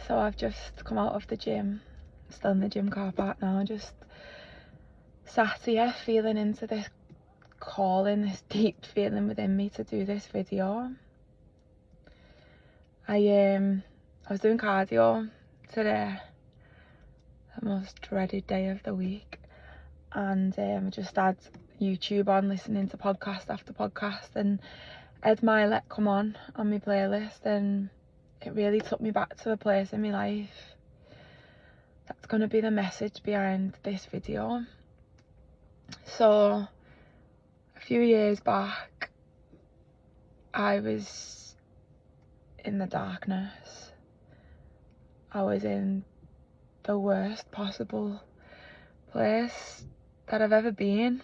So I've just come out of the gym, still in the gym car park now, just sat here feeling into this calling, this deep feeling within me to do this video. I was doing cardio today, the most dreaded day of the week, and I just had YouTube on, listening to podcast after podcast, and Ed Milet come on my playlist, and it really took me back to a place in my life that's going to be the message behind this video. So a few years back, I was in the darkness. I was in the worst possible place that I've ever been,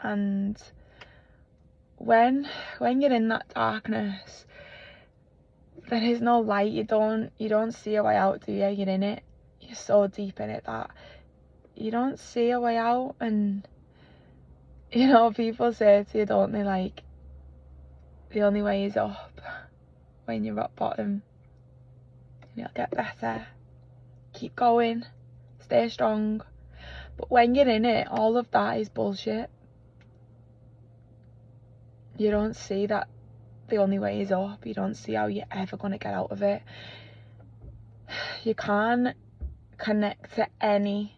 and when you're in that darkness, there is no light. You don't see a way out, do you? You're in it. You're so deep in it that you don't see a way out. And you know, people say to you, don't they, like, the only way is up when you're at bottom. You'll get better. Keep going. Stay strong. But when you're in it, all of that is bullshit. You don't see that the only way is up. You don't see how you're ever going to get out of it. You can't connect to any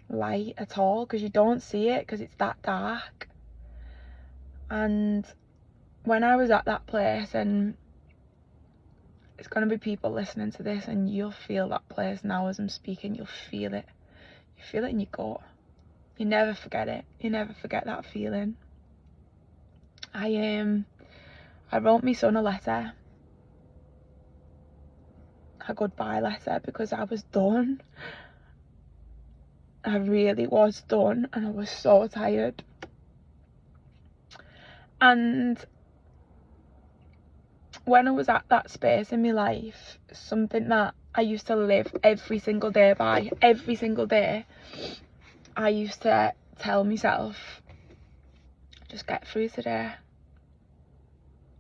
light at all because you don't see it, because it's that dark. And when I was at that place, and it's going to be people listening to this, and you'll feel that place now as I'm speaking. You'll feel it. You feel it in your gut. You never forget it. You never forget that feeling. I wrote my son a letter, a goodbye letter, because I was done. I really was done, and I was so tired. And when I was at that space in my life, something that I used to live every single day by, every single day, I used to tell myself, just get through today.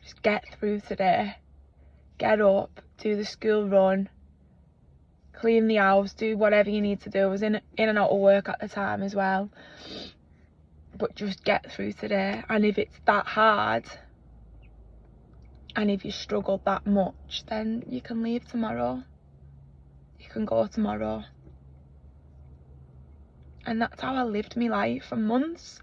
Just get through today. Get up, do the school run, clean the house, do whatever you need to do. I was in and out of work at the time as well. But just get through today. And if it's that hard, and if you struggle that much, then you can leave tomorrow. You can go tomorrow. And that's how I lived my life for months.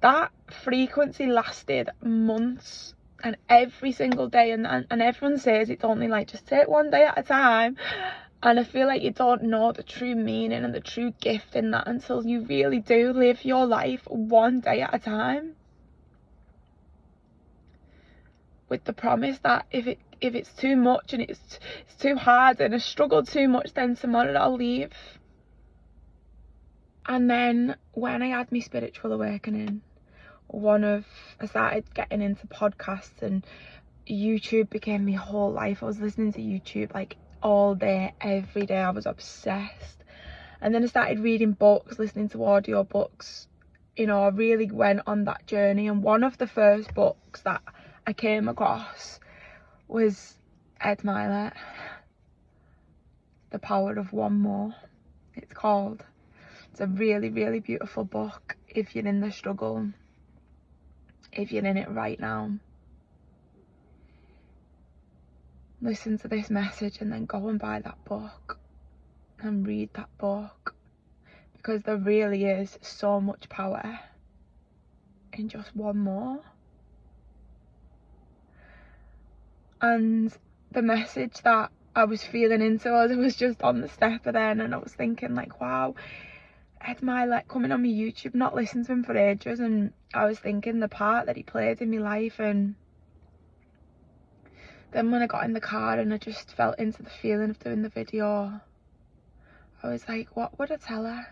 That frequency lasted months. And every single day, and everyone says it's only like, just take one day at a time. And I feel like you don't know the true meaning and the true gift in that until you really do live your life one day at a time. With the promise that if it's too much and it's too hard and I struggle too much, then tomorrow I'll leave. And then when I had my spiritual awakening, I started getting into podcasts, and YouTube became my whole life. I was listening to YouTube like all day, every day. I was obsessed. And then I started reading books, listening to audio books. You know, I really went on that journey. And one of the first books that I came across was Ed Milet, The Power of One More, it's called. It's a really, really beautiful book if you're in the struggle, if you're in it right now. Listen to this message and then go and buy that book and read that book, because there really is so much power in just one more. And the message that I was feeling into as I was just on the stepper then, and I was thinking like, wow, Ed Milet coming on my YouTube, not listened to him for ages, and I was thinking the part that he played in my life. And then when I got in the car and I just felt into the feeling of doing the video, I was like, what would I tell her?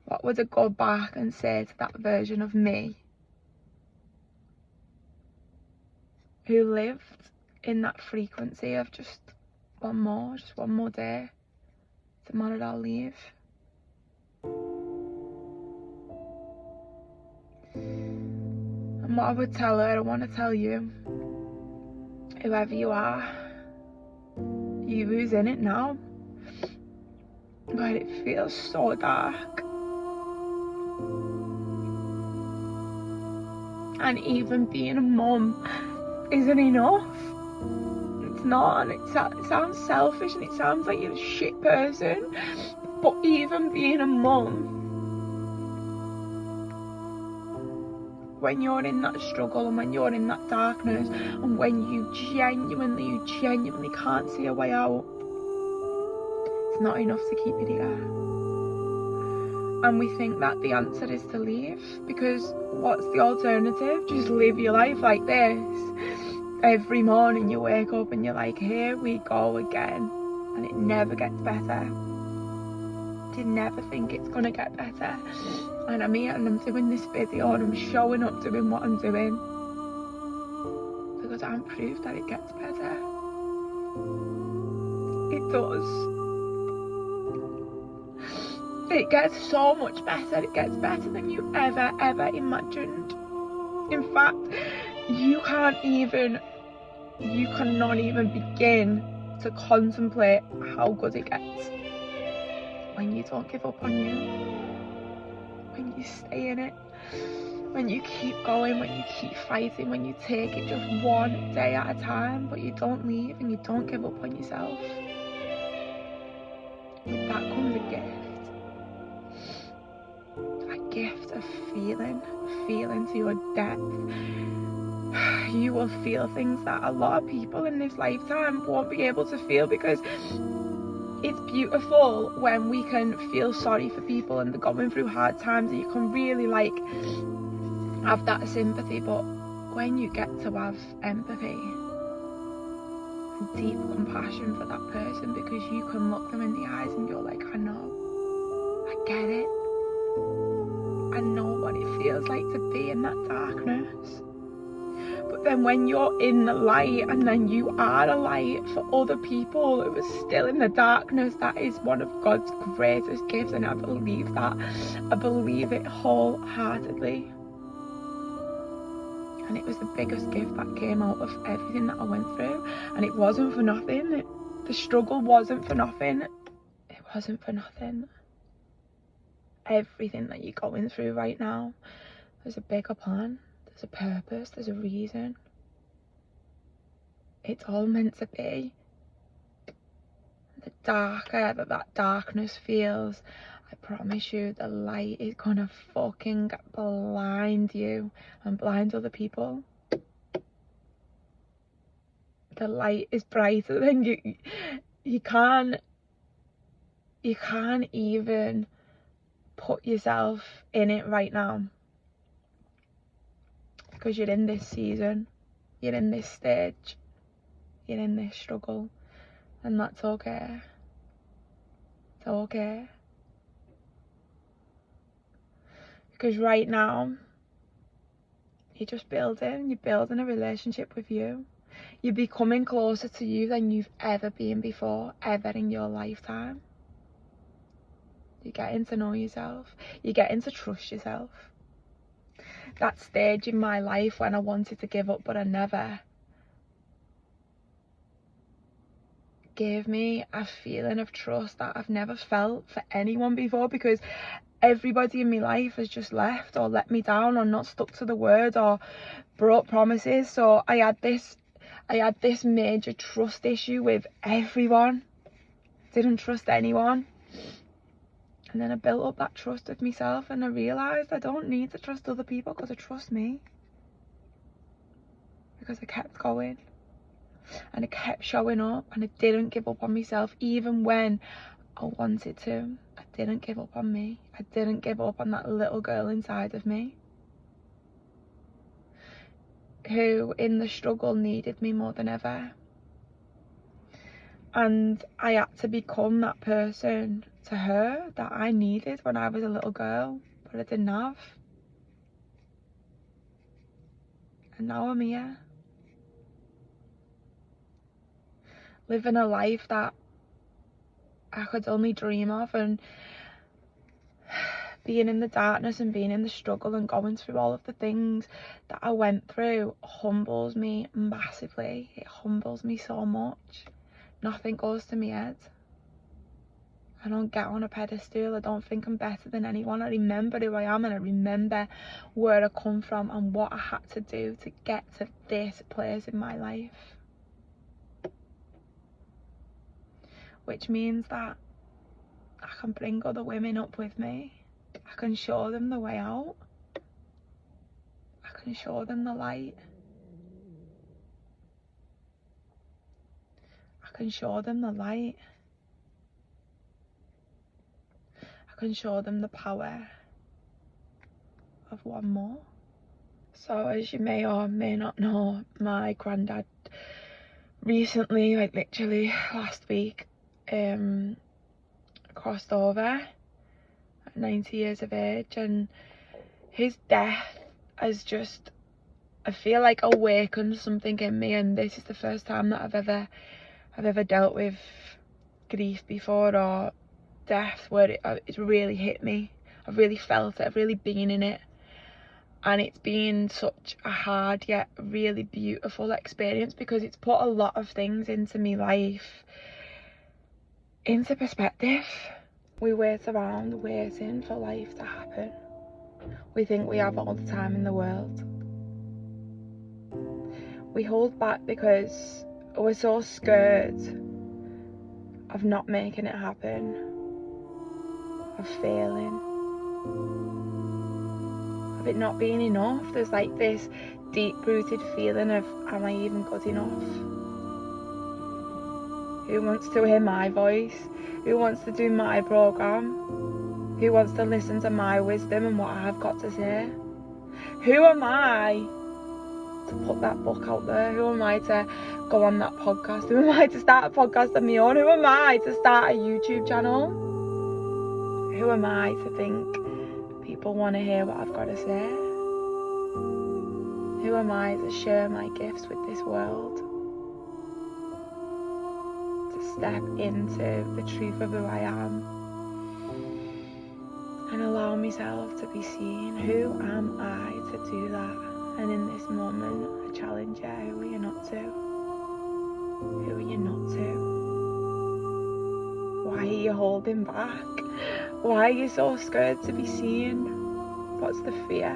What would I go back and say to that version of me who lived in that frequency of just one more day, tomorrow I'll leave? And what I would tell her, I want to tell you, whoever you are, you who's in it now, but it feels so dark. And even being a mum isn't enough. It's not, and it sounds selfish and it sounds like you're a shit person, but even being a mum, when you're in that struggle and when you're in that darkness and when you genuinely can't see a way out, it's not enough to keep you there. And we think that the answer is to leave, because what's the alternative? Just live your life like this. Every morning you wake up and you're like, here we go again, and it never gets better. You never think it's gonna get better. And I'm here and I'm doing this video and I'm showing up doing what I'm doing because I'm proof that it gets better. It does. It gets so much better. It gets better than you ever imagined. In fact, you cannot even begin to contemplate how good it gets when you don't give up on you, when you stay in it, when you keep going, when you keep fighting, when you take it just one day at a time, but you don't leave and you don't give up on yourself. With that comes a gift of feeling to your depth. You will feel things that a lot of people in this lifetime won't be able to feel, because it's beautiful when we can feel sorry for people and they're going through hard times and you can really like have that sympathy, but when you get to have empathy and deep compassion for that person, because you can look them in the eyes and you're like, I know, I get it, I know what it feels like to be in that darkness. But then when you're in the light and then you are a light for other people who are still in the darkness, that is one of God's greatest gifts, and I believe that. I believe it wholeheartedly. And it was the biggest gift that came out of everything that I went through. And it wasn't for nothing. The struggle wasn't for nothing. It wasn't for nothing. Everything that you're going through right now, there's a bigger plan. There's a purpose, there's a reason. It's all meant to be. The darker that darkness feels, I promise you the light is gonna fucking blind you and blind other people. The light is brighter than you can't even put yourself in it right now. Because you're in this season, you're in this stage, you're in this struggle, and that's okay. It's okay. Because right now, you're building a relationship with you. You're becoming closer to you than you've ever been before, ever in your lifetime. You're getting to know yourself. You're getting to trust yourself. That stage in my life when I wanted to give up but I never, gave me a feeling of trust that I've never felt for anyone before, because everybody in my life has just left or let me down or not stuck to the word or broke promises. So I had this major trust issue with everyone. Didn't trust anyone. And then I built up that trust with myself, and I realised I don't need to trust other people because I trust me. Because I kept going and I kept showing up and I didn't give up on myself even when I wanted to. I didn't give up on me. I didn't give up on that little girl inside of me who in the struggle needed me more than ever. And I had to become that person to her that I needed when I was a little girl, but I didn't have. And now I'm here, living a life that I could only dream of, and being in the darkness and being in the struggle and going through all of the things that I went through humbles me massively. It humbles me so much. Nothing goes to my head. I don't get on a pedestal. I don't think I'm better than anyone. I remember who I am, and I remember where I come from and what I had to do to get to this place in my life. Which means that I can bring other women up with me. I can show them the way out. I can show them the light. I can show them the light. I can show them the power of one more. So as you may or may not know, my granddad recently, like literally last week, crossed over at 90 years of age, and his death has just, I feel like, awakened something in me. And this is the first time that I've ever dealt with grief before, or death, where it's really hit me. I've really felt it. I've really been in it, and it's been such a hard yet really beautiful experience, because it's put a lot of things into my life into perspective. We wait around waiting for life to happen. We think we have all the time in the world. We hold back because we're so scared of not making it happen, of failing, of it not being enough. There's like this deep-rooted feeling of, am I even good enough? Who wants to hear my voice? Who wants to do my programme? Who wants to listen to my wisdom and what I've got to say? Who am I to put that book out there? Who am I to go on that podcast? Who am I to start a podcast of my own? Who am I to start a YouTube channel? Who am I to think people want to hear what I've got to say? Who am I to share my gifts with this world? To step into the truth of who I am and allow myself to be seen. Who am I to do that? And in this moment, I challenge you, who are you not to? Who are you not to? Why are you holding back? Why are you so scared to be seen? What's the fear?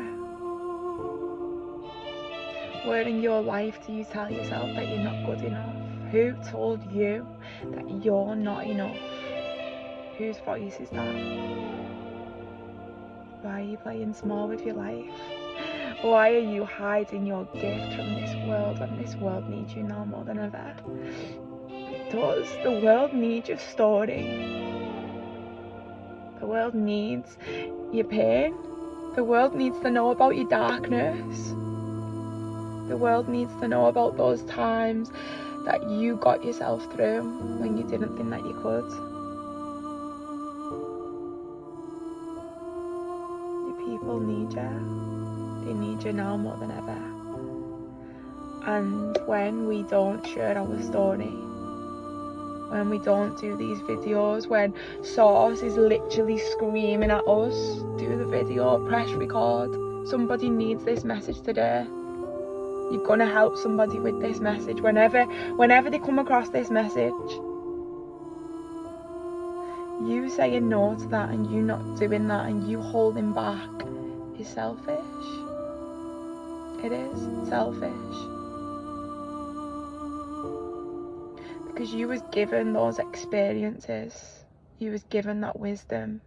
Where in your life do you tell yourself that you're not good enough? Who told you that you're not enough? Whose voice is that? Why are you playing small with your life? Why are you hiding your gift from this world when this world needs you now more than ever? Does the world need your story? The world needs your pain. The world needs to know about your darkness. The world needs to know about those times that you got yourself through when you didn't think that you could. Your people need you. They need you now more than ever. And when we don't share our story, when we don't do these videos, when Source is literally screaming at us, do the video, press record, somebody needs this message today. You're gonna help somebody with this message. Whenever they come across this message, you saying no to that and you not doing that and you holding back is selfish. It is selfish. Because you was given those experiences. You was given that wisdom.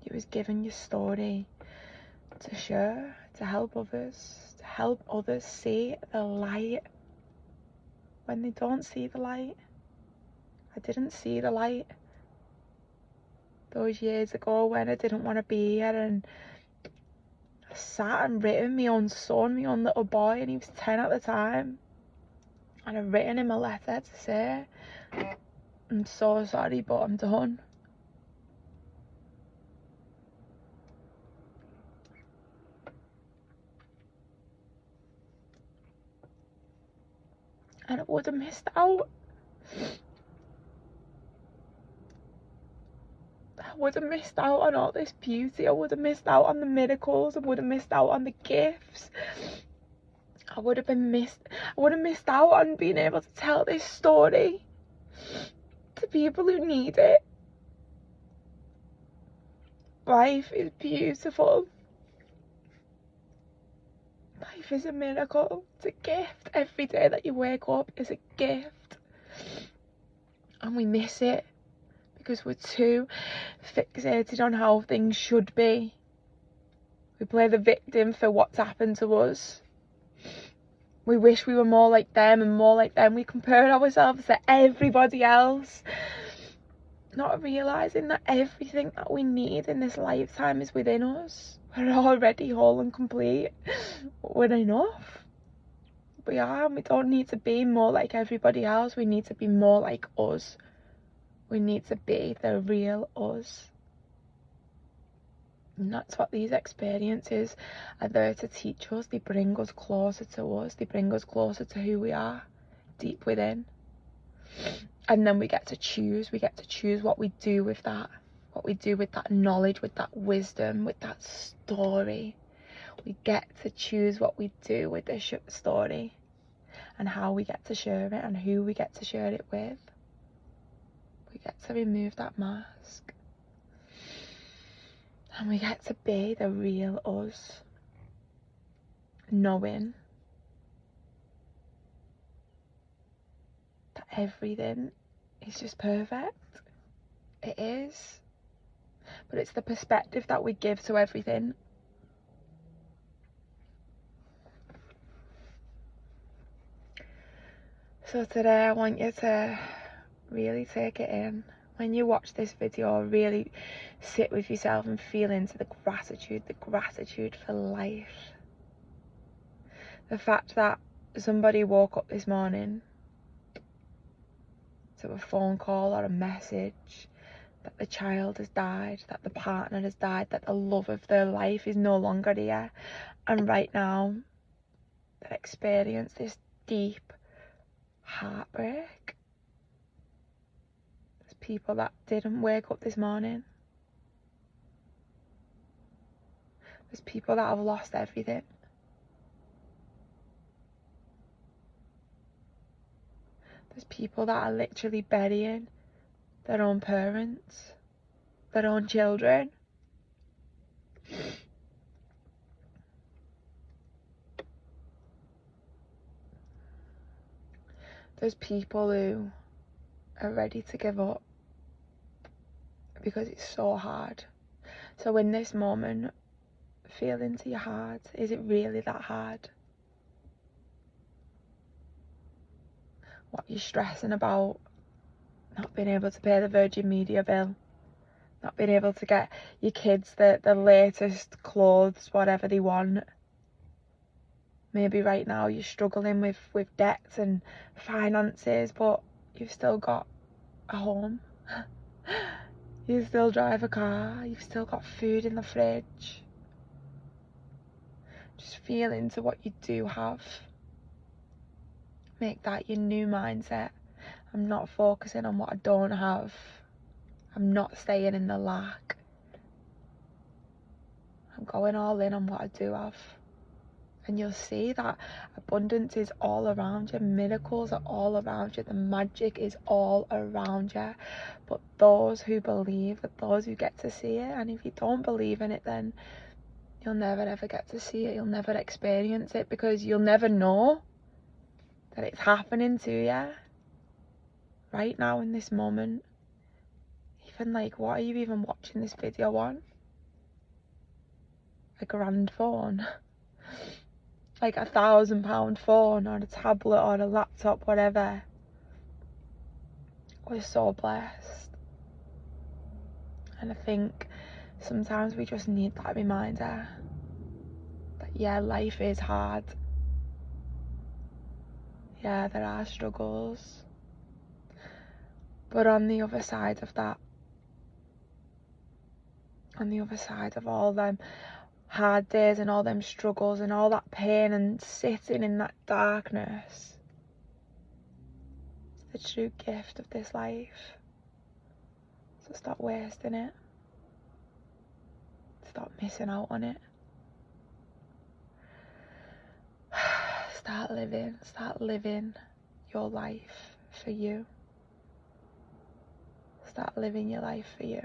You was given your story to share, to help others see the light when they don't see the light. I didn't see the light those years ago when I didn't want to be here, and I sat and written my own son, my own little boy, and he was 10 at the time, and I've written him a letter to say, I'm so sorry, but I'm done. And I would have missed out. would have missed out on all this beauty. I would have missed out on the miracles. I would have missed out on the gifts. I would have missed out on being able to tell this story to people who need it. Life is beautiful. Life is a miracle. It's a gift. Every day that you wake up is a gift. And we miss it because we're too fixated on how things should be. We play the victim for what's happened to us. We wish we were more like them and more like them. We compare ourselves to everybody else, not realising that everything that we need in this lifetime is within us. We're already whole and complete. We're enough. We are, and we don't need to be more like everybody else. We need to be more like us. We need to be the real us. And that's what these experiences are there to teach us. They bring us closer to us. They bring us closer to who we are, deep within. And then we get to choose. We get to choose what we do with that. What we do with that knowledge, with that wisdom, with that story. We get to choose what we do with this story. And how we get to share it, and who we get to share it with. We get to remove that mask. And we get to be the real us. Knowing that everything is just perfect. It is. But it's the perspective that we give to everything. So today I want you to really take it in. When you watch this video, really sit with yourself and feel into the gratitude for life. The fact that somebody woke up this morning to a phone call or a message, that the child has died, that the partner has died, that the love of their life is no longer here. And right now, they experience this deep heartbreak. There's people that didn't wake up this morning. There's people that have lost everything. There's people that are literally burying their own parents, their own children. There's people who are ready to give up because it's so hard. So in this moment, feel into your heart. Is it really that hard? What you're stressing about, not being able to pay the Virgin Media bill, not being able to get your kids the latest clothes, whatever they want. Maybe right now you're struggling with debts and finances, but you've still got a home. You still drive a car. You've still got food in the fridge. Just feel into what you do have. Make that your new mindset. I'm not focusing on what I don't have. I'm not staying in the lack. I'm going all in on what I do have. And you'll see that abundance is all around you. Miracles are all around you. The magic is all around you. But those who believe, those who get to see it. And if you don't believe in it, then you'll never ever get to see it. You'll never experience it, because you'll never know that it's happening to you right now in this moment. Even like, what are you even watching this video on? A grand phone. Like £1,000 phone or a tablet or a laptop, whatever. We're so blessed. And I think sometimes we just need that reminder that, yeah, life is hard. Yeah, there are struggles. But on the other side of that, on the other side of all them hard days and all them struggles and all that pain and sitting in that darkness, it's the true gift of this life. So stop wasting it. Stop missing out on it. Start living your life for you. Start living your life for you.